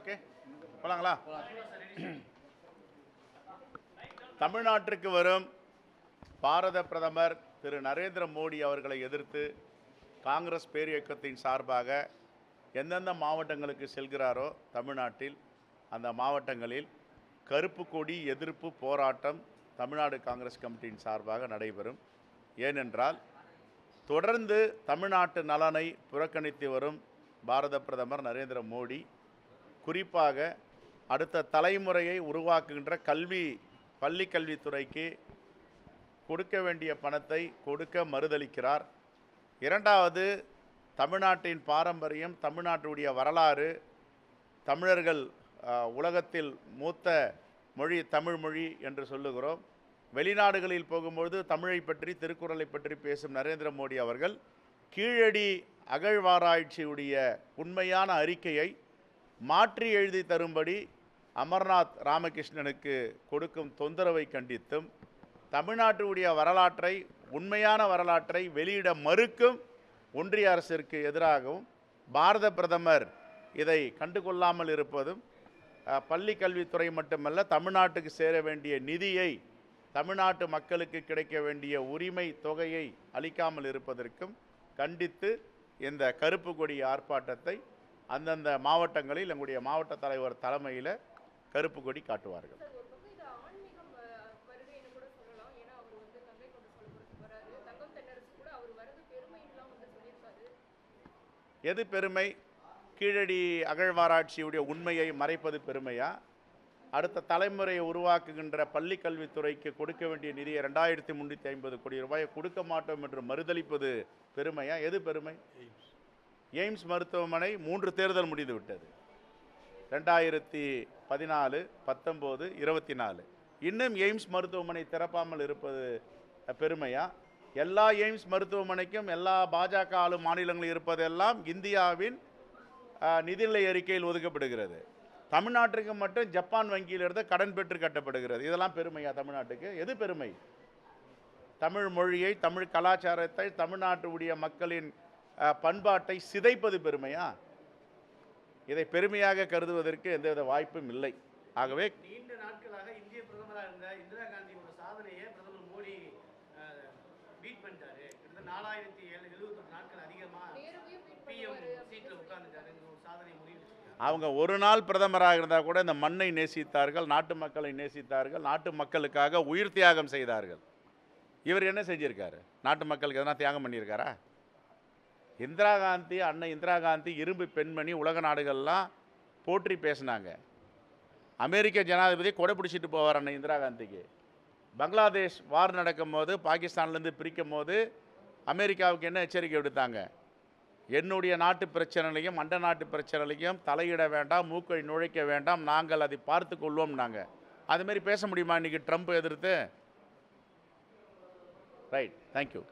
Okay போலாங்களா? தமிழ்நாட்டிற்கு வரும் பாரத பிரதமர் திரு நரேந்திர மோடி அவர்களை எதிர்த்து காங்கிரஸ் பேரியக்கத்தின் சார்பாக எந்தெந்த மாவட்டங்களுக்கு செல்கிறாரோ தமிழ்நாட்டில் அந்த மாவட்டங்களில் கருப்பு கொடி எதிர்ப்பு போராட்டம் தமிழ்நாடு காங்கிரஸ் கமிட்டியின் சார்பாக நடைபெறும். ஏனென்றால் தொடர்ந்து தமிழ்நாட்டு நலனை புறக்கணித்து வரும் பாரத பிரதமர் நரேந்திர மோடி குறிப்பாக அடுத்த தலைமுறையை உருவாக்குகின்ற பள்ளி கல்வித்துறைக்கு கொடுக்க வேண்டிய பணத்தை கொடுக்க மறுதளிக்கிறார். இரண்டாவது, தமிழ்நாட்டின் பாரம்பரியம், தமிழ்நாட்டுடைய வரலாறு, தமிழர்கள் உலகத்தில் மூத்த மொழி தமிழ் மொழி என்று சொல்லுகிறோம். வெளிநாடுகளில் போகும்பொழுது தமிழை பற்றி, திருக்குறளை பற்றி பேசும் நரேந்திர மோடி அவர்கள் கீழடி அகழ்வாராய்ச்சியுடைய உண்மையான அறிக்கையை மாற்றி எழுதி தரும்படி அமர்நாத் ராமகிருஷ்ணனுக்கு கொடுக்கும் தொந்தரவை கண்டித்தும், தமிழ்நாட்டுடைய வரலாற்றை, உண்மையான வரலாற்றை வெளியிட மறுக்கும் ஒன்றிய அரசிற்கு எதிராகவும் பாரத பிரதமர் இதை கண்டுகொள்ளாமல் இருப்பதும், பள்ளி கல்வித்துறை மட்டுமல்ல தமிழ்நாட்டுக்கு சேர வேண்டிய நிதியை, தமிழ்நாட்டு மக்களுக்கு கிடைக்க வேண்டிய உரிமை தொகையை அளிக்காமல் இருப்பதற்கும் கண்டித்து இந்த கருப்பு கொடி ஆர்ப்பாட்டத்தை அந்தந்த மாவட்டங்களில் எங்களுடைய மாவட்ட தலைவர் தலைமையில் கருப்பு கொடி காட்டுவார்கள். எது பெருமை? கீழடி அகழ்வாராய்ச்சியுடைய உண்மையை மறைப்பது பெருமையா? அடுத்த தலைமுறையை உருவாக்குகின்ற பள்ளி கல்வித்துறைக்கு கொடுக்க வேண்டிய நிதியை 2350 கோடி ரூபாயை கொடுக்க மாட்டோம் என்று மறுதளிப்பது பெருமையா? எது பெருமை? எய்ம்ஸ் மருத்துவமனை 3 தேர்தல் முடிந்து விட்டது. 2014, 19, 24. இன்னும் எய்ம்ஸ் மருத்துவமனை திறப்பாமல் இருப்பது பெருமையா? எல்லா எய்ம்ஸ் மருத்துவமனைக்கும் எல்லா பாஜக ஆளும் மாநிலங்களில் இருப்பதெல்லாம் இந்தியாவின் நிதிநிலை அறிக்கையில் ஒதுக்கப்படுகிறது. தமிழ்நாட்டுக்கு மட்டும் ஜப்பான் வங்கியிலிருந்து கடன் பெற்று கட்டப்படுகிறது. இதெல்லாம் பெருமையா தமிழ்நாட்டுக்கு? எது பெருமை? தமிழ் மொழியை, தமிழ் கலாச்சாரத்தை, தமிழ்நாட்டுடைய மக்களின் பண்பாட்டை சிதைப்பது பெருமையா? இதை பெருமையாக கருதுவதற்கு எந்தவித வாய்ப்பும் இல்லை. ஆகவே நீண்ட நாட்களாக இந்திய பிரதமராக இருந்த இந்திரா காந்தியோட சாதனையை பிரதமர் மோடி பீட் பண்ணிட்டாரு. கிட்டத்தட்ட 4078 நாட்கள் அதிகமாக பிஎம் சீட்டில் உட்கார்ந்துட்டாரு. சாதனை முடிவு. அவங்க ஒரு நாள் பிரதமராக இருந்தால் கூட இந்த மண்ணை நேசித்தார்கள், நாட்டு மக்களை நேசித்தார்கள், நாட்டு மக்களுக்காக உயிர் தியாகம் செய்தார்கள். இவர் என்ன செஞ்சிருக்காரு? நாட்டு மக்களுக்கு எதனா தியாகம் பண்ணியிருக்காரா? அன்னை இந்திரா காந்தி இரும்பு பெண்மணி, உலக நாடுகள்லாம் போற்றி பேசினாங்க. அமெரிக்க ஜனாதிபதி கொடை பிடிச்சிட்டு போவார் அன்னை இந்திரா காந்திக்கு. பங்களாதேஷ் வார் நடக்கும் போது, பாகிஸ்தான்லேருந்து பிரிக்கும் போது அமெரிக்காவுக்கு என்ன எச்சரிக்கை விடுத்தாங்க? என்னுடைய நாட்டு பிரச்சனைகளையும் அண்ட நாட்டு பிரச்சனைகளையும் தலையிட வேண்டாம், மூக்கை நுழைக்க வேண்டாம், நாங்கள் அதை பார்த்து கொள்வோம். நாங்கள் அதுமாரி பேச முடியுமா இன்றைக்கி ட்ரம்ப் எதிர்த்து? Right, thank you.